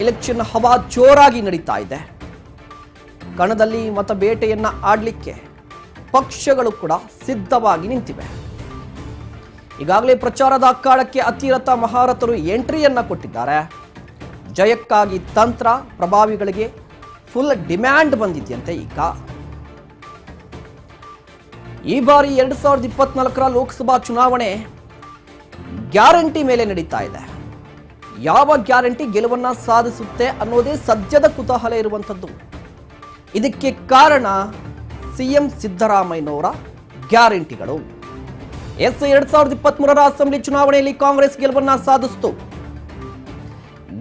Election ಹವಾ ಜೋರಾಗಿ ನಡೀತಾ ಇದೆ. ಕಣದಲ್ಲಿ ಮತಬೇಟೆಯನ್ನ ಆಡಲಿಕ್ಕೆ ಪಕ್ಷಗಳು ಕೂಡ ಸಿದ್ಧವಾಗಿ ನಿಂತಿವೆ. ಈಗಾಗಲೇ ಪ್ರಚಾರದ ಅಖಾಡಕ್ಕೆ ಅತಿರಥ ಮಹಾರಥರು ಎಂಟ್ರಿಯನ್ನ ಕೊಟ್ಟಿದ್ದಾರೆ. ಜಯಕ್ಕಾಗಿ ತಂತ್ರ, ಪ್ರಭಾವಿಗಳಿಗೆ ಫುಲ್ ಡಿಮ್ಯಾಂಡ್ ಬಂದಿದೆಯಂತೆ. ಈ ಬಾರಿ 2024ರ ಲೋಕಸಭಾ ಚುನಾವಣೆ ಗ್ಯಾರಂಟಿ ಮೇಲೆ ನಡೀತಾ ಇದೆ. ಯಾವ ಗ್ಯಾರಂಟಿ ಗೆಲುವನ್ನ ಸಾಧಿಸುತ್ತೆ ಅನ್ನೋದೇ ಸದ್ಯದ ಕುತೂಹಲ ಇರುವಂಥದ್ದು. ಇದಕ್ಕೆ ಕಾರಣ ಸಿಎಂ ಸಿದ್ದರಾಮಯ್ಯನವರ ಗ್ಯಾರಂಟಿಗಳು. 2023ರ ಅಸೆಂಬ್ಲಿ ಚುನಾವಣೆಯಲ್ಲಿ ಕಾಂಗ್ರೆಸ್ ಗೆಲುವನ್ನ ಸಾಧಿಸಿತು.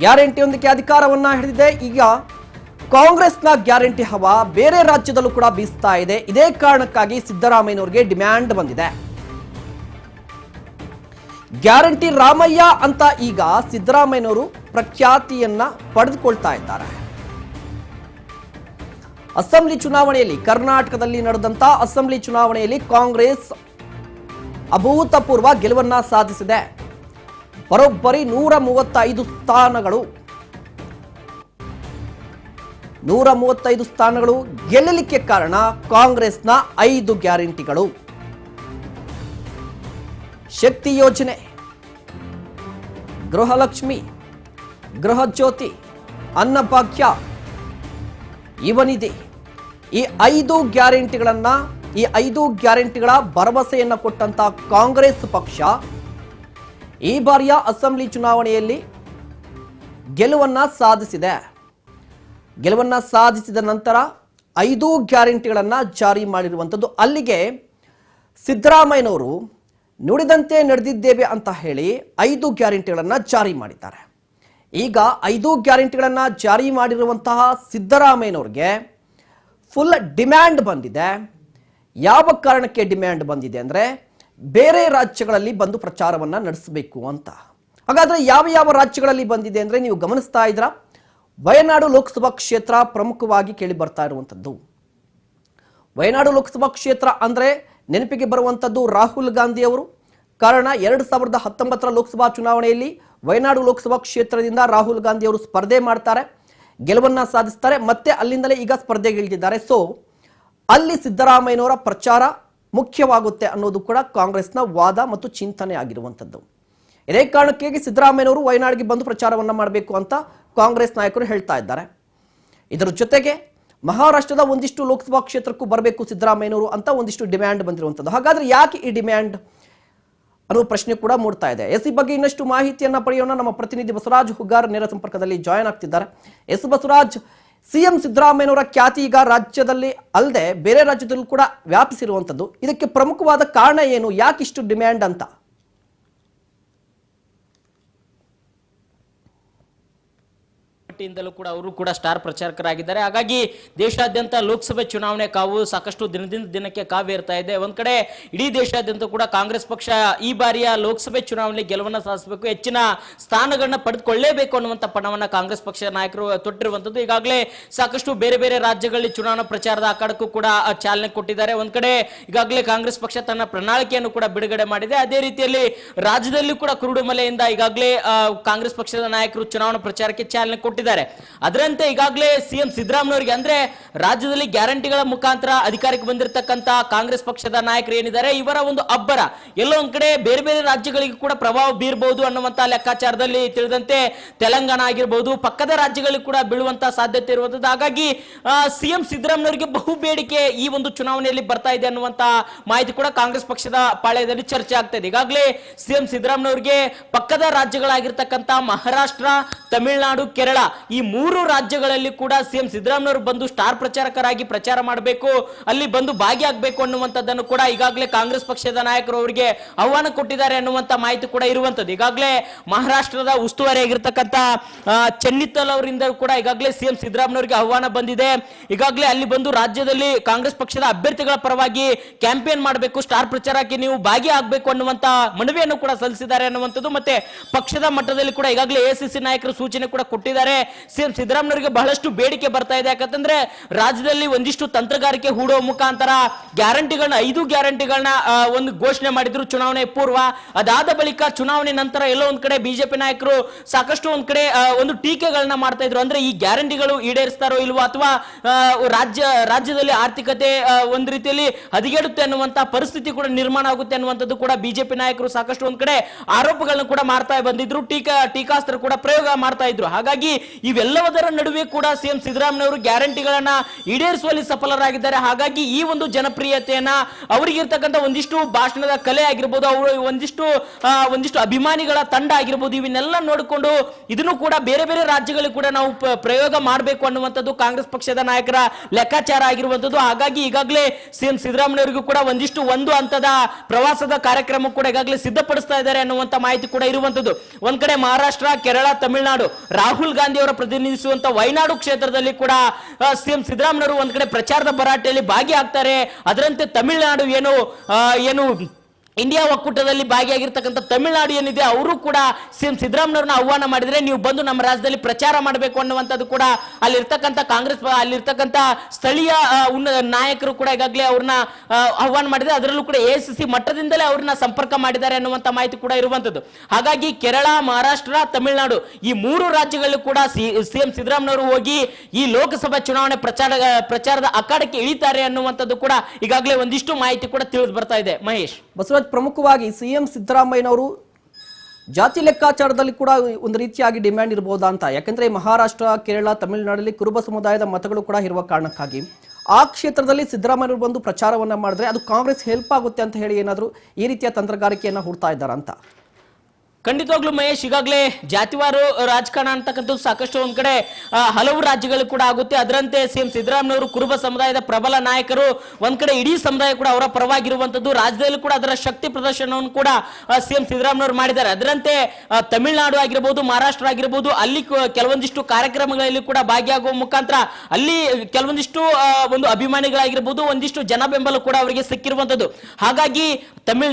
ಗ್ಯಾರಂಟಿಯೊಂದಿಗೆ ಅಧಿಕಾರವನ್ನ ಹಿಡಿದಿದೆ. ಈಗ ಕಾಂಗ್ರೆಸ್ನ ಗ್ಯಾರಂಟಿ ಹವಾ ಬೇರೆ ರಾಜ್ಯದಲ್ಲೂ ಕೂಡ ಬೀಸ್ತಾ ಇದೆ. ಇದೇ ಕಾರಣಕ್ಕಾಗಿ ಸಿದ್ದರಾಮಯ್ಯನವರಿಗೆ ಡಿಮ್ಯಾಂಡ್ ಬಂದಿದೆ. ಗ್ಯಾರಂಟಿ ರಾಮಯ್ಯ ಅಂತ ಈಗ ಸಿದ್ದರಾಮಯ್ಯನವರು ಪ್ರಖ್ಯಾತಿಯನ್ನ ಪಡೆದುಕೊಳ್ತಾ ಇದ್ದಾರೆ. ಅಸೆಂಬ್ಲಿ ಚುನಾವಣೆಯಲ್ಲಿ, ಕರ್ನಾಟಕದಲ್ಲಿ ನಡೆದಂತ ಅಸೆಂಬ್ಲಿ ಚುನಾವಣೆಯಲ್ಲಿ ಕಾಂಗ್ರೆಸ್ ಅಭೂತಪೂರ್ವ ಗೆಲುವನ್ನ ಸಾಧಿಸಿದೆ. ಬರೋಬ್ಬರಿ 135 ಸ್ಥಾನಗಳು 135 ಸ್ಥಾನಗಳು ಗೆಲ್ಲಲಿಕ್ಕೆ ಕಾರಣ ಕಾಂಗ್ರೆಸ್ನ 5 ಗ್ಯಾರಂಟಿಗಳು. ಶಕ್ತಿ ಯೋಜನೆ, ಗೃಹಲಕ್ಷ್ಮಿ, ಗೃಹ ಜ್ಯೋತಿ, ಅನ್ನಭಾಗ್ಯ, ಯುವನಿಧಿ, ಈ 5 ಗ್ಯಾರಂಟಿಗಳ ಭರವಸೆಯನ್ನು ಕೊಟ್ಟಂತ ಕಾಂಗ್ರೆಸ್ ಪಕ್ಷ ಈ ಬಾರಿಯ ಅಸೆಂಬ್ಲಿ ಚುನಾವಣೆಯಲ್ಲಿ ಗೆಲುವನ್ನ ಸಾಧಿಸಿದೆ. ಗೆಲುವನ್ನ ಸಾಧಿಸಿದ ನಂತರ 5 ಗ್ಯಾರಂಟಿಗಳನ್ನ ಜಾರಿ ಮಾಡಿರುವಂಥದ್ದು. ಅಲ್ಲಿಗೆ ಸಿದ್ದರಾಮಯ್ಯನವರು ನುಡಿದಂತೆ ನಡೆದಿದ್ದೇವೆ ಅಂತ ಹೇಳಿ 5 ಗ್ಯಾರಂಟಿಗಳನ್ನ ಜಾರಿ ಮಾಡಿದ್ದಾರೆ. ಈಗ 5 ಗ್ಯಾರಂಟಿಗಳನ್ನ ಜಾರಿ ಮಾಡಿರುವಂತಹ ಸಿದ್ದರಾಮಯ್ಯನವ್ರಿಗೆ ಫುಲ್ ಡಿಮ್ಯಾಂಡ್ ಬಂದಿದೆ. ಯಾವ ಕಾರಣಕ್ಕೆ ಡಿಮ್ಯಾಂಡ್ ಬಂದಿದೆ ಅಂದ್ರೆ, ಬೇರೆ ರಾಜ್ಯಗಳಲ್ಲಿ ಬಂದು ಪ್ರಚಾರವನ್ನ ನಡೆಸಬೇಕು ಅಂತ. ಹಾಗಾದ್ರೆ ಯಾವ ರಾಜ್ಯಗಳಲ್ಲಿ ಬಂದಿದೆ ಅಂದ್ರೆ, ನೀವು ಗಮನಿಸ್ತಾ ಇದ್ರ ವಯನಾಡು ಲೋಕಸಭಾ ಕ್ಷೇತ್ರ ಪ್ರಮುಖವಾಗಿ ಕೇಳಿ ಬರ್ತಾ ಇರುವಂತದ್ದು. ವಯನಾಡು ಲೋಕಸಭಾ ಕ್ಷೇತ್ರ ಅಂದ್ರೆ ನೆನಪಿಗೆ ಬರುವಂತದ್ದು ರಾಹುಲ್ ಗಾಂಧಿ ಅವರು. ಕಾರಣ 2019ರ ಲೋಕಸಭಾ ಚುನಾವಣೆಯಲ್ಲಿ ವಯನಾಡು ಲೋಕಸಭಾ ಕ್ಷೇತ್ರದಿಂದ ರಾಹುಲ್ ಗಾಂಧಿ ಅವರು ಸ್ಪರ್ಧೆ ಮಾಡ್ತಾರೆ, ಗೆಲುವನ್ನ ಸಾಧಿಸ್ತಾರೆ, ಮತ್ತೆ ಅಲ್ಲಿಂದಲೇ ಈಗ ಸ್ಪರ್ಧೆಗಿಳಿದಿದ್ದಾರೆ. ಸೊ ಅಲ್ಲಿ ಸಿದ್ದರಾಮಯ್ಯನವರ ಪ್ರಚಾರ ಮುಖ್ಯವಾಗುತ್ತೆ ಅನ್ನೋದು ಕೂಡ ಕಾಂಗ್ರೆಸ್ನ ವಾದ ಮತ್ತು ಚಿಂತನೆ ಆಗಿರುವಂಥದ್ದು. ಇದೇ ಕಾರಣಕ್ಕಾಗಿ ಸಿದ್ದರಾಮಯ್ಯನವರು ವಯನಾಡಿಗೆ ಬಂದು ಪ್ರಚಾರವನ್ನ ಮಾಡಬೇಕು ಅಂತ ಕಾಂಗ್ರೆಸ್ ನಾಯಕರು ಹೇಳ್ತಾ ಇದ್ದಾರೆ. ಇದರ ಜೊತೆಗೆ ಮಹಾರಾಷ್ಟ್ರದ ಒಂದಿಷ್ಟು ಲೋಕಸಭಾ ಕ್ಷೇತ್ರಕ್ಕೂ ಬರಬೇಕು ಸಿದ್ದರಾಮಯ್ಯನವರು ಅಂತ ಒಂದಿಷ್ಟು ಡಿಮ್ಯಾಂಡ್ ಬಂದಿರುವಂಥದ್ದು. ಹಾಗಾದ್ರೆ ಯಾಕೆ ಈ ಡಿಮ್ಯಾಂಡ್ ಅನ್ನೋ ಪ್ರಶ್ನೆ ಕೂಡ ಮೂಡ್ತಾ ಇದೆ. ಈ ಬಗ್ಗೆ ಇನ್ನಷ್ಟು ಮಾಹಿತಿಯನ್ನ ಪಡೆಯೋಣ. ನಮ್ಮ ಪ್ರತಿನಿಧಿ ಬಸವರಾಜ್ ಹುಗ್ಗಾರ್ ನೇರ ಸಂಪರ್ಕದಲ್ಲಿ ಜಾಯ್ನ್ ಆಗ್ತಿದ್ದಾರೆ. ಬಸವರಾಜ್, ಸಿಎಂ ಸಿದ್ದರಾಮಯ್ಯನವರ ಖ್ಯಾತಿ ಈಗ ರಾಜ್ಯದಲ್ಲಿ ಅಲ್ಲದೆ ಬೇರೆ ರಾಜ್ಯದಲ್ಲೂ ಕೂಡ ವ್ಯಾಪಿಸಿರುವಂಥದ್ದು. ಇದಕ್ಕೆ ಪ್ರಮುಖವಾದ ಕಾರಣ ಏನು? ಯಾಕೆ ಇಷ್ಟು ಡಿಮ್ಯಾಂಡ್ ಅಂತ? ಇಂದಲೂ ಕೂಡ ಅವರು ಕೂಡ ಸ್ಟಾರ್ ಪ್ರಚಾರಕರಾಗಿದ್ದಾರೆ. ಹಾಗಾಗಿ ದೇಶಾದ್ಯಂತ ಲೋಕಸಭೆ ಚುನಾವಣೆ ಕಾವು ಸಾಕಷ್ಟು ದಿನದಿಂದ ದಿನಕ್ಕೆ ಕಾವೇರ್ತಾ ಇದೆ. ಒಂದ್ ಕಡೆ ಇಡೀ ದೇಶಾದ್ಯಂತ ಕೂಡ ಕಾಂಗ್ರೆಸ್ ಪಕ್ಷ ಈ ಬಾರಿಯ ಲೋಕಸಭೆ ಚುನಾವಣೆ ಗೆಲುವನ್ನ ಸಾಧಿಸಬೇಕು, ಹೆಚ್ಚಿನ ಸ್ಥಾನಗಳನ್ನ ಪಡೆದುಕೊಳ್ಳೇಬೇಕು ಅನ್ನುವಂಥ ಪಣವನ್ನ ಕಾಂಗ್ರೆಸ್ ಪಕ್ಷ ನಾಯಕರು ತೊಟ್ಟಿರುವಂತದ್ದು. ಈಗಾಗಲೇ ಸಾಕಷ್ಟು ಬೇರೆ ಬೇರೆ ರಾಜ್ಯಗಳಲ್ಲಿ ಚುನಾವಣಾ ಪ್ರಚಾರದ ಅಖಾಡಕ್ಕೂ ಕೂಡ ಚಾಲನೆ ಕೊಟ್ಟಿದ್ದಾರೆ. ಒಂದ್ ಕಡೆ ಈಗಾಗಲೇ ಕಾಂಗ್ರೆಸ್ ಪಕ್ಷ ತನ್ನ ಪ್ರಣಾಳಿಕೆಯನ್ನು ಕೂಡ ಬಿಡುಗಡೆ ಮಾಡಿದೆ. ಅದೇ ರೀತಿಯಲ್ಲಿ ರಾಜ್ಯದಲ್ಲಿ ಕೂಡ ಕುರುಡುಮಲೆಯಿಂದ ಈಗಾಗಲೇ ಕಾಂಗ್ರೆಸ್ ಪಕ್ಷದ ನಾಯಕರು ಚುನಾವಣಾ ಪ್ರಚಾರಕ್ಕೆ ಚಾಲನೆ ಕೊಟ್ಟಿದ್ದಾರೆ. ಅದರಂತೆ ಈಗಾಗಲೇ ಸಿಎಂ ಸಿದ್ದರಾಮಯ್ಯನವರಿಗೆ ಅಂದ್ರೆ ರಾಜ್ಯದಲ್ಲಿ ಗ್ಯಾರಂಟಿಗಳ ಮುಖಾಂತರ ಅಧಿಕಾರಕ್ಕೆ ಬಂದಿರತಕ್ಕಂತ ಕಾಂಗ್ರೆಸ್ ಪಕ್ಷದ ನಾಯಕರು ಏನಿದ್ದಾರೆ, ಇವರ ಒಂದು ಅಬ್ಬರ ಎಲ್ಲೋ ಒಂದ್ ಕಡೆ ಬೇರೆ ಬೇರೆ ರಾಜ್ಯಗಳಿಗೆ ಕೂಡ ಪ್ರಭಾವ ಬೀರಬಹುದು ಅನ್ನುವಂತ ಲೆಕ್ಕಾಚಾರದಲ್ಲಿ ತಿಳಿದಂತೆ ತೆಲಂಗಾಣ ಆಗಿರಬಹುದು, ಪಕ್ಕದ ರಾಜ್ಯಗಳಿಗೆ ಕೂಡ ಬೀಳುವಂತ ಸಾಧ್ಯತೆ ಇರುವಂತದ್ದು. ಹಾಗಾಗಿ ಸಿಎಂ ಸಿದ್ದರಾಮಯ್ಯನವರಿಗೆ ಬಹು ಬೇಡಿಕೆ ಈ ಒಂದು ಚುನಾವಣೆಯಲ್ಲಿ ಬರ್ತಾ ಇದೆ ಅನ್ನುವಂತ ಮಾಹಿತಿ ಕೂಡ ಕಾಂಗ್ರೆಸ್ ಪಕ್ಷದ ಪಾಳ್ಯದಲ್ಲಿ ಚರ್ಚೆ ಆಗ್ತಾ ಇದೆ. ಈಗಾಗಲೇ ಸಿಎಂ ಸಿದ್ದರಾಮಯ್ಯನವರಿಗೆ ಪಕ್ಕದ ರಾಜ್ಯಗಳಾಗಿರ್ತಕ್ಕಂಥ ಮಹಾರಾಷ್ಟ್ರ, ತಮಿಳುನಾಡು, ಕೇರಳ ಈ 3 ರಾಜ್ಯಗಳಲ್ಲಿ ಕೂಡ ಸಿಎಂ ಸಿದ್ದರಾಮಯ್ಯನವರು ಬಂದು ಸ್ಟಾರ್ ಪ್ರಚಾರಕರಾಗಿ ಪ್ರಚಾರ ಮಾಡಬೇಕು, ಅಲ್ಲಿ ಬಂದು ಭಾಗಿಯಾಗಬೇಕು ಅನ್ನುವಂಥದ್ದನ್ನು ಕೂಡ ಈಗಾಗಲೇ ಕಾಂಗ್ರೆಸ್ ಪಕ್ಷದ ನಾಯಕರು ಅವರಿಗೆ ಆಹ್ವಾನ ಕೊಟ್ಟಿದ್ದಾರೆ ಅನ್ನುವಂಥ ಮಾಹಿತಿ ಕೂಡ ಇರುವಂತದ್ದು. ಈಗಾಗಲೇ ಮಹಾರಾಷ್ಟ್ರದ ಉಸ್ತುವಾರಿ ಆಗಿರ್ತಕ್ಕಂಥ ಚೆನ್ನಿತ್ತಲ್ ಅವರಿಂದ ಕೂಡ ಈಗಾಗಲೇ ಸಿಎಂ ಸಿದ್ದರಾಮಯ್ಯನವರಿಗೆ ಆಹ್ವಾನ ಬಂದಿದೆ. ಈಗಾಗಲೇ ಅಲ್ಲಿ ಬಂದು ರಾಜ್ಯದಲ್ಲಿ ಕಾಂಗ್ರೆಸ್ ಪಕ್ಷದ ಅಭ್ಯರ್ಥಿಗಳ ಪರವಾಗಿ ಕ್ಯಾಂಪೇನ್ ಮಾಡಬೇಕು, ಸ್ಟಾರ್ ಪ್ರಚಾರಕ್ಕೆ ನೀವು ಭಾಗಿಯಾಗಬೇಕು ಅನ್ನುವಂತ ಮನವಿಯನ್ನು ಕೂಡ ಸಲ್ಲಿಸಿದ್ದಾರೆ ಅನ್ನುವಂಥದ್ದು. ಮತ್ತೆ ಪಕ್ಷದ ಮಟ್ಟದಲ್ಲಿ ಕೂಡ ಈಗಾಗಲೇ ಎಸಿಸಿ ನಾಯಕರು ಸೂಚನೆ ಕೂಡ ಕೊಟ್ಟಿದ್ದಾರೆ. ಸಿಎಂ ಸಿದ್ದರಾಮಯ್ಯವರಿಗೆ ಬಹಳಷ್ಟು ಬೇಡಿಕೆ ಬರ್ತಾ ಇದೆ. ಯಾಕಂತಂದ್ರೆ ರಾಜ್ಯದಲ್ಲಿ ಒಂದಿಷ್ಟು ತಂತ್ರಗಾರಿಕೆ ಹೂಡುವ ಮುಖಾಂತರ ಗ್ಯಾರಂಟಿಗಳನ್ನ 5 ಗ್ಯಾರಂಟಿಗಳನ್ನ ಒಂದು ಘೋಷಣೆ ಮಾಡಿದ್ರು ಚುನಾವಣೆ ಪೂರ್ವ. ಅದಾದ ಬಳಿಕ ಚುನಾವಣೆ ನಂತರ ಎಲ್ಲೋ ಒಂದ್ ಕಡೆ ಬಿಜೆಪಿ ನಾಯಕರು ಸಾಕಷ್ಟು ಒಂದ್ ಕಡೆ ಒಂದು ಟೀಕೆಗಳನ್ನ ಮಾಡ್ತಾ ಇದ್ರು. ಅಂದ್ರೆ ಈ ಗ್ಯಾರಂಟಿಗಳು ಈಡೇರಿಸ್ತಾರೋ ಇಲ್ವೋ ಅಥವಾ ರಾಜ್ಯದಲ್ಲಿ ಆರ್ಥಿಕತೆ ಒಂದ್ ರೀತಿಯಲ್ಲಿ ಹದಗೆಡುತ್ತೆ ಅನ್ನುವಂತ ಪರಿಸ್ಥಿತಿ ಕೂಡ ನಿರ್ಮಾಣ ಆಗುತ್ತೆ ಅನ್ನುವಂಥದ್ದು ಕೂಡ ಬಿಜೆಪಿ ನಾಯಕರು ಸಾಕಷ್ಟು ಒಂದ್ ಕಡೆ ಆರೋಪಗಳನ್ನ ಕೂಡ ಮಾಡ್ತಾ ಬಂದಿದ್ರು, ಟೀಕಾಸ್ತ್ರ ಕೂಡ ಪ್ರಯೋಗ ಮಾಡ್ತಾ ಇದ್ರು. ಹಾಗಾಗಿ ಇವೆಲ್ಲದರ ನಡುವೆ ಕೂಡ ಸಿಎಂ ಸಿದ್ದರಾಮಯ್ಯವರು ಗ್ಯಾರಂಟಿಗಳನ್ನ ಈಡೇರಿಸುವಲ್ಲಿ ಸಫಲರಾಗಿದ್ದಾರೆ. ಹಾಗಾಗಿ ಈ ಒಂದು ಜನಪ್ರಿಯತೆಯನ್ನ ಅವರಿಗಿರ್ತಕ್ಕಂಥ ಒಂದಿಷ್ಟು ಭಾಷಣದ ಕಲೆ ಆಗಿರ್ಬೋದು, ಅವರು ಒಂದಿಷ್ಟು ಅಭಿಮಾನಿಗಳ ತಂಡ ಆಗಿರ್ಬೋದು, ಇವನ್ನೆಲ್ಲ ನೋಡಿಕೊಂಡು ಇದನ್ನು ಕೂಡ ಬೇರೆ ಬೇರೆ ರಾಜ್ಯಗಳಿಗೆ ಕೂಡ ನಾವು ಪ್ರಯೋಗ ಮಾಡಬೇಕು ಅನ್ನುವಂಥದ್ದು ಕಾಂಗ್ರೆಸ್ ಪಕ್ಷದ ನಾಯಕರ ಲೆಕ್ಕಾಚಾರ ಆಗಿರುವಂತದ್ದು. ಹಾಗಾಗಿ ಈಗಾಗಲೇ ಸಿಎಂ ಸಿದ್ದರಾಮಯ್ಯವರಿಗೂ ಕೂಡ ಒಂದು ಹಂತದ ಪ್ರವಾಸದ ಕಾರ್ಯಕ್ರಮ ಕೂಡ ಈಗಾಗಲೇ ಸಿದ್ಧಪಡಿಸ್ತಾ ಇದ್ದಾರೆ ಅನ್ನುವಂತ ಮಾಹಿತಿ ಕೂಡ ಇರುವಂತದ್ದು. ಒಂದ್ ಕಡೆ ಮಹಾರಾಷ್ಟ್ರ, ಕೇರಳ, ತಮಿಳುನಾಡು, ರಾಹುಲ್ ಗಾಂಧಿ ಅವರ ಪ್ರತಿನಿಧಿಸುವಂತ ವಯನಾಡು ಕ್ಷೇತ್ರದಲ್ಲಿ ಕೂಡ ಸಿಎಂ ಸಿದ್ದರಾಮಯ್ಯವರು ಒಂದ್ ಕಡೆ ಪ್ರಚಾರದ ಭರಾಟೆಯಲ್ಲಿ ಭಾಗಿಯಾಗ್ತಾರೆ. ಅದರಂತೆ ತಮಿಳುನಾಡು ಏನು ಇಂಡಿಯಾ ಒಕ್ಕೂಟದಲ್ಲಿ ಭಾಗಿಯಾಗಿರ್ತಕ್ಕಂಥ ತಮಿಳುನಾಡು ಏನಿದೆ ಅವರು ಕೂಡ ಸಿಎಂ ಸಿದ್ದರಾಮಯ್ಯವ್ರನ್ನ ಆಹ್ವಾನ ಮಾಡಿದ್ರೆ ನೀವು ಬಂದು ನಮ್ಮ ರಾಜ್ಯದಲ್ಲಿ ಪ್ರಚಾರ ಮಾಡಬೇಕು ಅನ್ನುವಂಥದ್ದು ಕೂಡ ಅಲ್ಲಿರ್ತಕ್ಕಂಥ ಅಲ್ಲಿರ್ತಕ್ಕಂಥ ಸ್ಥಳೀಯ ನಾಯಕರು ಕೂಡ ಈಗಾಗಲೇ ಅವ್ರನ್ನ ಆಹ್ವಾನ ಮಾಡಿದ್ರೆ. ಅದರಲ್ಲೂ ಕೂಡ AICC ಮಟ್ಟದಿಂದಲೇ ಅವ್ರನ್ನ ಸಂಪರ್ಕ ಮಾಡಿದ್ದಾರೆ ಅನ್ನುವಂಥ ಮಾಹಿತಿ ಕೂಡ ಇರುವಂತದ್ದು. ಹಾಗಾಗಿ ಕೇರಳ, ಮಹಾರಾಷ್ಟ್ರ, ತಮಿಳುನಾಡು ಈ 3 ರಾಜ್ಯಗಳಲ್ಲೂ ಕೂಡ ಸಿಎಂ ಸಿದ್ದರಾಮಯ್ಯವರು ಹೋಗಿ ಈ ಲೋಕಸಭಾ ಚುನಾವಣೆ ಪ್ರಚಾರದ ಅಖಾಡಕ್ಕೆ ಇಳಿತಾರೆ ಅನ್ನುವಂಥದ್ದು ಕೂಡ ಈಗಾಗಲೇ ಒಂದಿಷ್ಟು ಮಾಹಿತಿ ಕೂಡ ತಿಳಿದು ಬರ್ತಾ ಇದೆ. ಮಹೇಶ್, ಬಸವರಾಜ್, ಪ್ರಮುಖವಾಗಿ ಸಿಎಂ ಸಿದ್ದರಾಮಯ್ಯನವರು ಜಾತಿ ಲೆಕ್ಕಾಚಾರದಲ್ಲಿ ಕೂಡ ಒಂದು ರೀತಿಯಾಗಿ ಡಿಮ್ಯಾಂಡ್ ಇರಬಹುದಾ ಅಂತ. ಯಾಕಂದ್ರೆ ಮಹಾರಾಷ್ಟ್ರ, ಕೇರಳ, ತಮಿಳುನಾಡಲ್ಲಿ ಕುರುಬ ಸಮುದಾಯದ ಮತಗಳು ಕೂಡ ಇರುವ ಕಾರಣಕ್ಕಾಗಿ ಆ ಕ್ಷೇತ್ರದಲ್ಲಿ ಸಿದ್ದರಾಮಯ್ಯವರು ಬಂದು ಪ್ರಚಾರವನ್ನ ಮಾಡಿದ್ರೆ ಅದು ಕಾಂಗ್ರೆಸ್ ಹೆಲ್ಪ್ ಆಗುತ್ತೆ ಅಂತ ಹೇಳಿ ಏನಾದರೂ ಈ ರೀತಿಯ ತಂತ್ರಗಾರಿಕೆಯನ್ನ ಹೂಡ್ತಾ ಇದ್ದಾರಾ ಅಂತ. ಖಂಡಿತವಾಗ್ಲೂ ಮಹೇಶ್, ಈಗಾಗಲೇ ಜಾತಿವಾರು ರಾಜಕಾರಣ ಅಂತಕ್ಕಂಥದ್ದು ಸಾಕಷ್ಟು ಒಂದ್ ಕಡೆ ಹಲವು ರಾಜ್ಯಗಳು ಕೂಡ ಆಗುತ್ತೆ. ಅದರಂತೆ ಸಿಎಂ ಸಿದ್ದರಾಮಯ್ಯವರು ಕುರುಬ ಸಮುದಾಯದ ಪ್ರಬಲ ನಾಯಕರು, ಒಂದ್ ಕಡೆ ಇಡೀ ಸಮುದಾಯ ಕೂಡ ಅವರ ಪರವಾಗಿರುವಂತದ್ದು. ರಾಜ್ಯದಲ್ಲಿ ಕೂಡ ಅದರ ಶಕ್ತಿ ಪ್ರದರ್ಶನವನ್ನು ಕೂಡ ಸಿಎಂ ಸಿದ್ದರಾಮಯ್ಯವರು ಮಾಡಿದ್ದಾರೆ. ಅದರಂತೆ ತಮಿಳುನಾಡು ಆಗಿರ್ಬೋದು, ಮಹಾರಾಷ್ಟ್ರ ಆಗಿರ್ಬೋದು, ಅಲ್ಲಿ ಕೆಲವೊಂದಿಷ್ಟು ಕಾರ್ಯಕ್ರಮಗಳಲ್ಲಿ ಕೂಡ ಭಾಗಿಯಾಗುವ ಮುಖಾಂತರ ಅಲ್ಲಿ ಕೆಲವೊಂದಿಷ್ಟು ಒಂದು ಅಭಿಮಾನಿಗಳಾಗಿರ್ಬೋದು, ಒಂದಿಷ್ಟು ಜನ ಬೆಂಬಲ ಕೂಡ ಅವರಿಗೆ ಸಿಕ್ಕಿರುವಂತದ್ದು. ಹಾಗಾಗಿ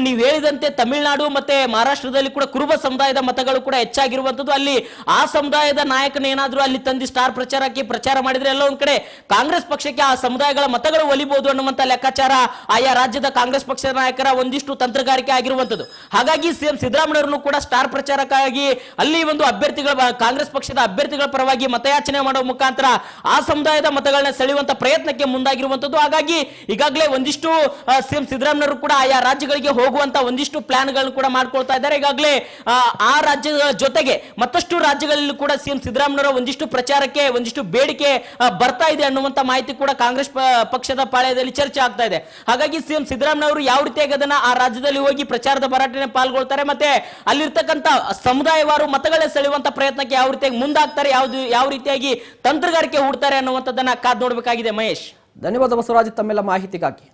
ನೀವು ಹೇಳಿದಂತೆ ತಮಿಳುನಾಡು ಮತ್ತೆ ಮಹಾರಾಷ್ಟ್ರದಲ್ಲಿ ಕೂಡ ಕುರುಬ ಸಮುದಾಯದ ಮತಗಳು ಕೂಡ ಹೆಚ್ಚಾಗಿರುವಂತದ್ದು. ಅಲ್ಲಿ ಆ ಸಮುದಾಯದ ನಾಯಕನ ಏನಾದ್ರೂ ಅಲ್ಲಿ ತಂದು ಸ್ಟಾರ್ ಪ್ರಚಾರ ಮಾಡಿದ್ರೆ ಎಲ್ಲ ಒಂದ್ ಕಡೆ ಕಾಂಗ್ರೆಸ್ ಪಕ್ಷಕ್ಕೆ ಆ ಸಮುದಾಯಗಳ ಮತಗಳು ಒಲಿಬಹುದು ಅನ್ನುವಂತ ಲೆಕ್ಕಾಚಾರ ಆಯಾ ರಾಜ್ಯದ ಕಾಂಗ್ರೆಸ್ ಪಕ್ಷದ ನಾಯಕರ ಒಂದಿಷ್ಟು ತಂತ್ರಗಾರಿಕೆ ಆಗಿರುವಂತದ್ದು. ಹಾಗಾಗಿ ಸಿಎಂ ಸಿದ್ದರಾಮಯ್ಯವ್ರನ್ನು ಕೂಡ ಸ್ಟಾರ್ ಪ್ರಚಾರಕ್ಕಾಗಿ ಅಲ್ಲಿ ಒಂದು ಕಾಂಗ್ರೆಸ್ ಪಕ್ಷದ ಅಭ್ಯರ್ಥಿಗಳ ಪರವಾಗಿ ಮತಯಾಚನೆ ಮಾಡುವ ಮುಖಾಂತರ ಆ ಸಮುದಾಯದ ಮತಗಳನ್ನ ಸೆಳೆಯುವಂತ ಪ್ರಯತ್ನಕ್ಕೆ ಮುಂದಾಗಿರುವಂತದ್ದು. ಹಾಗಾಗಿ ಈಗಾಗಲೇ ಒಂದಿಷ್ಟು ಸಿಎಂ ಸಿದ್ದರಾಮಯ್ಯವರು ಕೂಡ ಆಯಾ ರಾಜ್ಯಗಳಿಗೆ ಹೋಗುವಂತ ಒಂದಿಷ್ಟು ಪ್ಲಾನ್ ಗಳನ್ನು ಕೂಡ ಮಾಡ್ಕೊಳ್ತಾ ಇದ್ದಾರೆ. ಈಗಾಗಲೇ ಆ ರಾಜ್ಯದ ಜೊತೆಗೆ ಮತ್ತಷ್ಟು ರಾಜ್ಯಗಳಲ್ಲಿ ಕೂಡ ಸಿಎಂ ಸಿದ್ದರಾಮಯ್ಯವರ ಒಂದಿಷ್ಟು ಪ್ರಚಾರಕ್ಕೆ ಒಂದಿಷ್ಟು ಬೇಡಿಕೆ ಬರ್ತಾ ಇದೆ ಅನ್ನುವಂತ ಮಾಹಿತಿ ಕೂಡ ಕಾಂಗ್ರೆಸ್ ಪಕ್ಷದ ಪಾಳ್ಯದಲ್ಲಿ ಚರ್ಚೆ ಆಗ್ತಾ ಇದೆ. ಹಾಗಾಗಿ ಸಿಎಂ ಸಿದ್ದರಾಮಯ್ಯವರು ಯಾವ ರೀತಿಯಾಗಿ ಅದನ್ನ ಆ ರಾಜ್ಯದಲ್ಲಿ ಹೋಗಿ ಪ್ರಚಾರದ ಭರಾಟೆಗೆ ಪಾಲ್ಗೊಳ್ತಾರೆ, ಮತ್ತೆ ಅಲ್ಲಿರ್ತಕ್ಕಂಥ ಸಮುದಾಯವಾರು ಮತಗಳೇ ಸೆಳೆಯುವಂತ ಪ್ರಯತ್ನಕ್ಕೆ ಯಾವ ರೀತಿಯಾಗಿ ಮುಂದಾಗ್ತಾರೆ, ಯಾವ ರೀತಿಯಾಗಿ ತಂತ್ರಗಾರಿಕೆ ಹೂಡ್ತಾರೆ ಅನ್ನುವಂಥದ್ದನ್ನ ಕಾದು ನೋಡಬೇಕಾಗಿದೆ. ಮಹೇಶ್, ಧನ್ಯವಾದ ಬಸವರಾಜ್ ತಮ್ಮೆಲ್ಲ ಮಾಹಿತಿಗಾಗಿ.